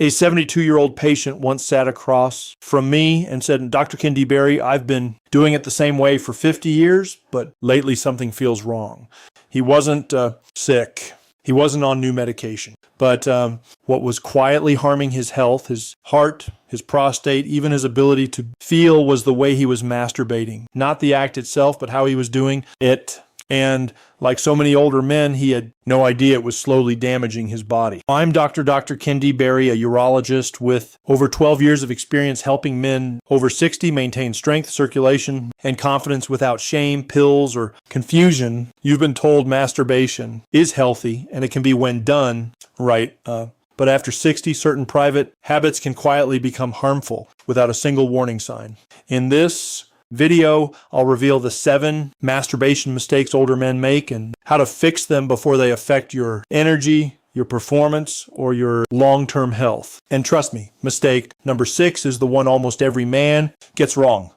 A 72-year-old patient once sat across from me and said, Dr. Kendi Berry, I've been doing it the same way for 50 years, but lately something feels wrong. He wasn't sick. He wasn't on new medication. But what was quietly harming his health, his heart, his prostate, even his ability to feel was the way he was masturbating. Not the act itself, but how he was doing it. And like so many older men, he had no idea it was slowly damaging his body. I'm Dr. Kendi Berry, a urologist with over 12 years of experience helping men over 60 maintain strength, circulation, and confidence without shame, pills, or confusion. You've been told masturbation is healthy, and it can be when done right. But after 60, certain private habits can quietly become harmful without a single warning sign. In this video, I'll reveal the 7 masturbation mistakes older men make and how to fix them before they affect your energy, your performance, or your long-term health. And trust me, mistake number 6 is the one almost every man gets wrong.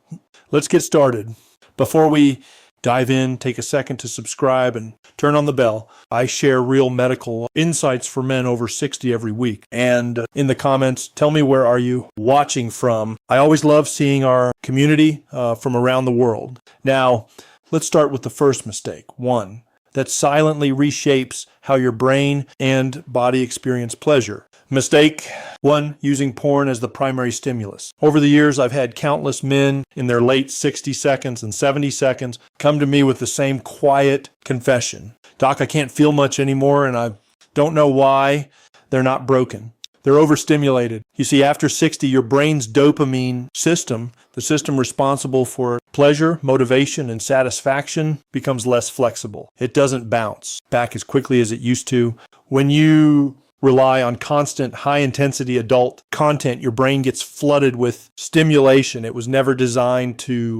Let's get started. Before we dive in, take a second to subscribe and turn on the bell. I share real medical insights for men over 60 every week. And in the comments, tell me, where are you watching from? I always love seeing our community from around the world. Now, let's start with the first mistake. 1, that silently reshapes how your brain and body experience pleasure. Mistake 1, using porn as the primary stimulus. Over the years, I've had countless men in their late 60 seconds and 70 seconds come to me with the same quiet confession. Doc, I can't feel much anymore, and I don't know why. They're not broken. They're overstimulated. You see, after 60, your brain's dopamine system, the system responsible for pleasure, motivation, and satisfaction, becomes less flexible. It doesn't bounce back as quickly as it used to. When you rely on constant high-intensity adult content, your brain gets flooded with stimulation it was never designed to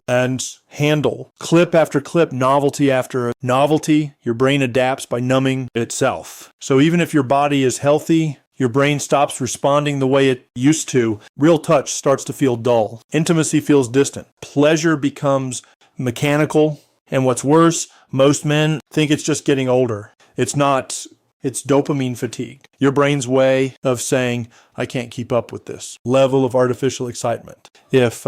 handle. Clip after clip, novelty after novelty, your brain adapts by numbing itself. So even if your body is healthy, your brain stops responding the way it used to. Real touch starts to feel dull. Intimacy feels distant. Pleasure becomes mechanical. And what's worse, most men think it's just getting older. It's not. It's dopamine fatigue. Your brain's way of saying, I can't keep up with this level of artificial excitement. If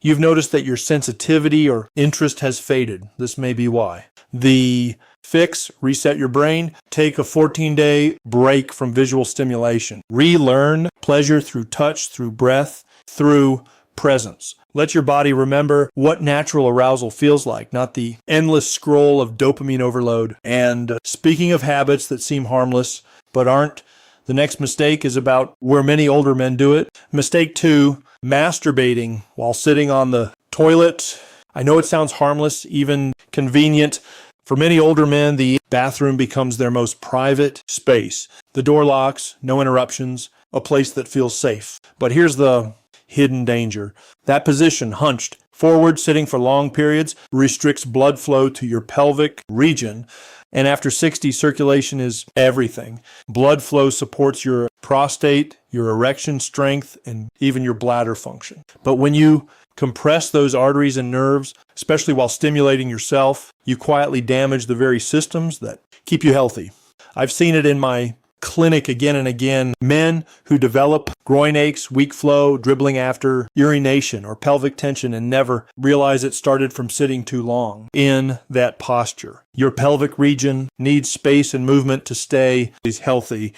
you've noticed that your sensitivity or interest has faded, this may be why. The fix: reset your brain. Take a 14-day break from visual stimulation. Relearn pleasure through touch, through breath, through presence. Let your body remember what natural arousal feels like, not the endless scroll of dopamine overload. And speaking of habits that seem harmless but aren't, the next mistake is about where many older men do it. Mistake 2, masturbating while sitting on the toilet. I know it sounds harmless, even convenient. For many older men, the bathroom becomes their most private space. The door locks, no interruptions, a place that feels safe. But here's the hidden danger. That position, hunched forward, sitting for long periods, restricts blood flow to your pelvic region. And after 60, circulation is everything. Blood flow supports your prostate, your erection strength, and even your bladder function. But when you compress those arteries and nerves, especially while stimulating yourself, you quietly damage the very systems that keep you healthy. I've seen it in my clinic again and again. Men who develop groin aches, weak flow, dribbling after urination, or pelvic tension and never realize it started from sitting too long in that posture. Your pelvic region needs space and movement to stay healthy.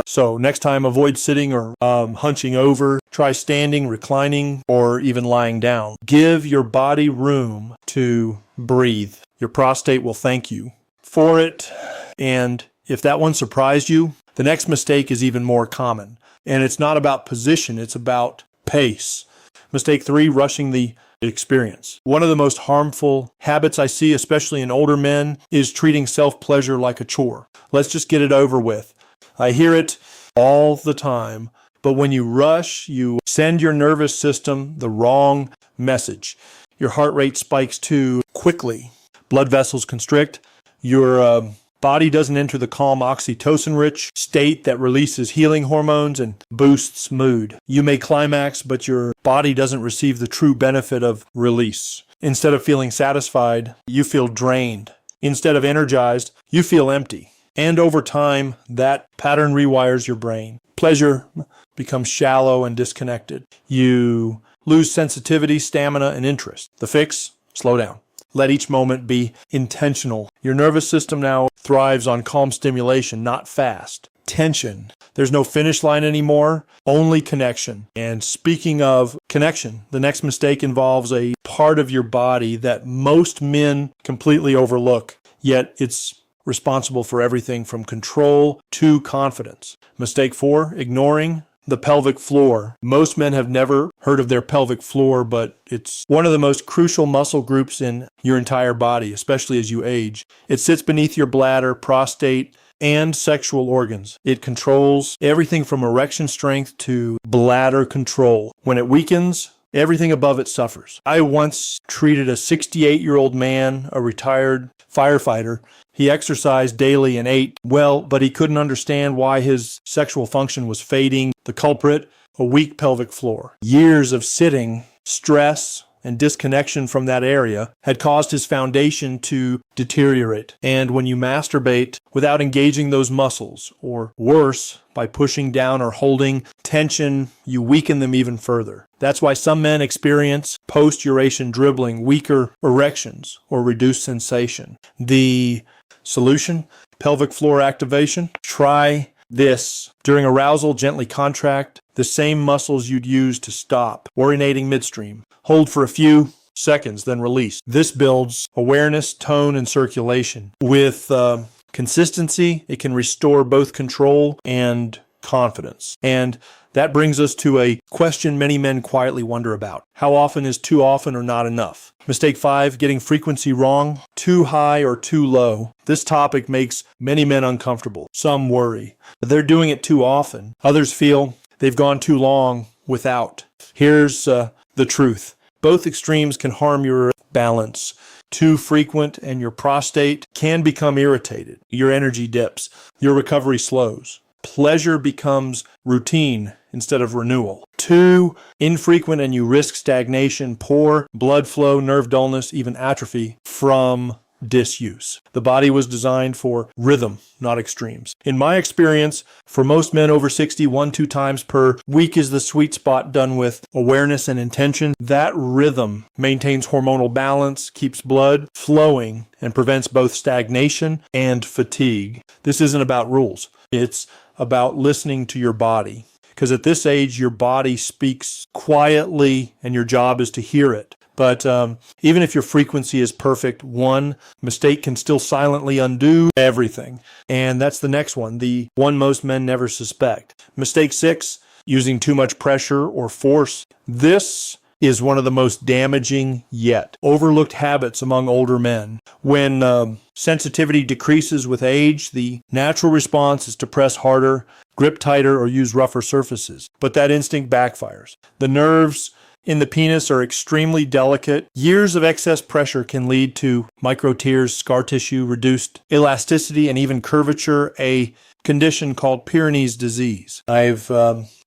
So next time, avoid sitting or hunching over. Try standing, reclining, or even lying down. Give your body room to breathe. Your prostate will thank you for it. And if that one surprised you, the next mistake is even more common. And it's not about position, it's about pace. Mistake 3, rushing the experience. One of the most harmful habits I see, especially in older men, is treating self-pleasure like a chore. Let's just get it over with. I hear it all the time. But when you rush, you send your nervous system the wrong message. Your heart rate spikes too quickly. Blood vessels constrict. Your body doesn't enter the calm oxytocin-rich state that releases healing hormones and boosts mood. You may climax, but your body doesn't receive the true benefit of release. Instead of feeling satisfied, you feel drained. Instead of energized, you feel empty. And over time, that pattern rewires your brain. Pleasure become shallow and disconnected. You lose sensitivity, stamina, and interest. The fix? Slow down. Let each moment be intentional. Your nervous system now thrives on calm stimulation, not fast. Tension. There's no finish line anymore, only connection. And speaking of connection, the next mistake involves a part of your body that most men completely overlook, yet it's responsible for everything from control to confidence. Mistake 4, ignoring the pelvic floor. Most men have never heard of their pelvic floor, but it's one of the most crucial muscle groups in your entire body, especially as you age. It sits beneath your bladder, prostate, and sexual organs. It controls everything from erection strength to bladder control. When it weakens, everything above it suffers. I once treated a 68-year-old man, a retired firefighter. He exercised daily and ate well, but he couldn't understand why his sexual function was fading. The culprit, a weak pelvic floor. Years of sitting, stress, and disconnection from that area had caused his foundation to deteriorate. And when you masturbate without engaging those muscles, or worse, by pushing down or holding tension, you weaken them even further. That's why some men experience post-uration dribbling, weaker erections, or reduced sensation. The solution? Pelvic floor activation. Try this. During arousal, gently contract the same muscles you'd use to stop urinating midstream. Hold for a few seconds, then release. This builds awareness, tone, and circulation. With consistency, it can restore both control and confidence. And that brings us to a question many men quietly wonder about. How often is too often or not enough? Mistake 5, getting frequency wrong, too high or too low. This topic makes many men uncomfortable. Some worry. They're doing it too often. Others feel they've gone too long without. Here's the truth. Both extremes can harm your balance. Too frequent and your prostate can become irritated. Your energy dips. Your recovery slows. Pleasure becomes routine instead of renewal. Too infrequent and you risk stagnation, poor blood flow, nerve dullness, even atrophy from disuse. The body was designed for rhythm, not extremes. In my experience, for most men over 60, 1-2 times per week is the sweet spot, done with awareness and intention. That rhythm maintains hormonal balance, keeps blood flowing, and prevents both stagnation and fatigue. This isn't about rules. It's about listening to your body. Because at this age, your body speaks quietly and your job is to hear it. But even if your frequency is perfect, one mistake can still silently undo everything. And that's the next one, the one most men never suspect. Mistake 6, using too much pressure or force. This is one of the most damaging yet. Overlooked habits among older men. When sensitivity decreases with age, the natural response is to press harder, grip tighter, or use rougher surfaces. But that instinct backfires. The nerves in the penis are extremely delicate. Years of excess pressure can lead to micro tears, scar tissue, reduced elasticity, and even curvature, a condition called Pyrenees disease. I've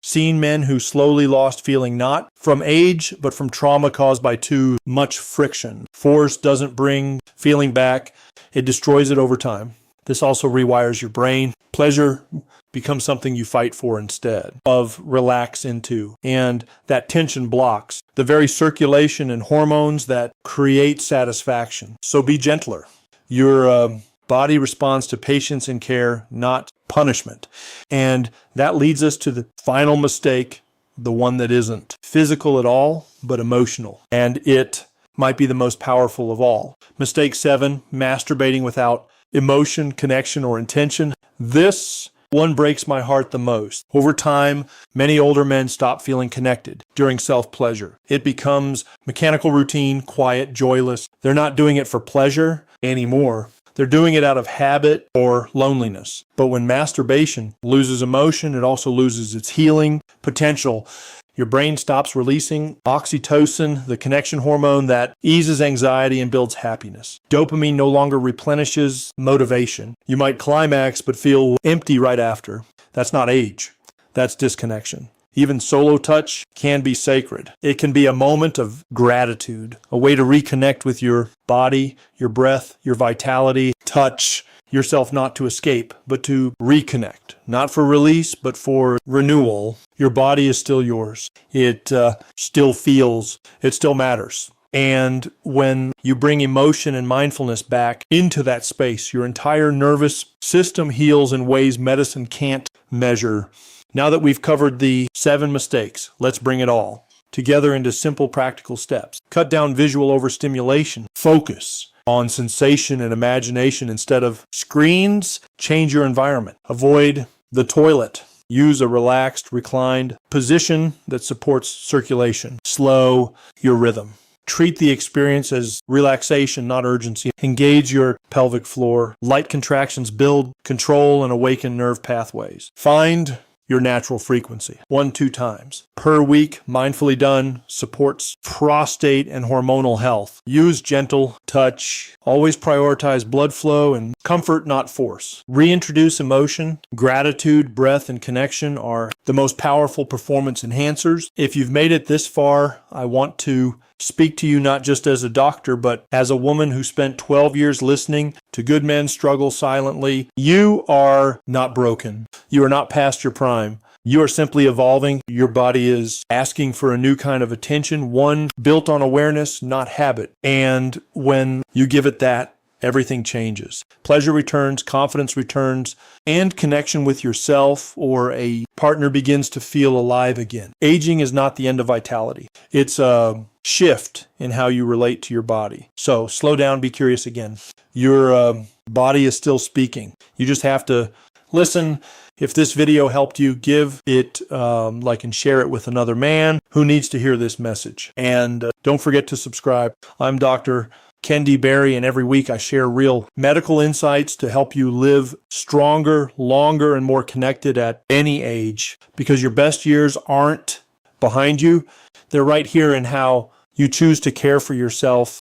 seen men who slowly lost feeling, not from age, but from trauma caused by too much friction. Force doesn't bring feeling back. It destroys it over time. This also rewires your brain. Pleasure becomes something you fight for instead of relax into. And that tension blocks the very circulation and hormones that create satisfaction. So be gentler. Your body responds to patience and care, not punishment. And that leads us to the final mistake, the one that isn't physical at all, but emotional. And it might be the most powerful of all. Mistake 7, masturbating without emotion, connection, or intention. This one breaks my heart the most. Over time, many older men stop feeling connected during self-pleasure. It becomes mechanical routine, quiet, joyless. They're not doing it for pleasure anymore. They're doing it out of habit or loneliness. But when masturbation loses emotion, it also loses its healing potential. Your brain stops releasing oxytocin, the connection hormone that eases anxiety and builds happiness. Dopamine no longer replenishes motivation. You might climax but feel empty right after. That's not age. That's disconnection. Even solo touch can be sacred. It can be a moment of gratitude, a way to reconnect with your body, your breath, your vitality. Touch yourself not to escape, but to reconnect. Not for release, but for renewal. Your body is still yours. It still feels, it still matters. And when you bring emotion and mindfulness back into that space, your entire nervous system heals in ways medicine can't measure. Now that we've covered the 7 mistakes, let's bring it all together into simple, practical steps. Cut down visual overstimulation. Focus on sensation and imagination instead of screens. Change your environment. Avoid the toilet. Use a relaxed, reclined position that supports circulation. Slow your rhythm. Treat the experience as relaxation, not urgency. Engage your pelvic floor. Light contractions build, control, and awaken nerve pathways. Find your natural frequency. 1-2 times per week, mindfully done, supports prostate and hormonal health. Use gentle touch. Always prioritize blood flow and comfort, not force. Reintroduce emotion. Gratitude, breath, and connection are the most powerful performance enhancers. If you've made it this far, I want to speak to you not just as a doctor, but as a woman who spent 12 years listening to good men struggle silently. You are not broken. You are not past your prime. You are simply evolving. Your body is asking for a new kind of attention, one built on awareness, not habit. And when you give it that, everything changes. Pleasure returns, confidence returns, and connection with yourself or a partner begins to feel alive again. Aging is not the end of vitality. It's a shift in how you relate to your body. So slow down, be curious again. Your body is still speaking. You just have to listen. If this video helped you, give it like and share it with another man who needs to hear this message. And don't forget to subscribe. I'm Dr. Ken D. Berry, and every week I share real medical insights to help you live stronger, longer, and more connected at any age, because your best years aren't behind you. They're right here in how you choose to care for yourself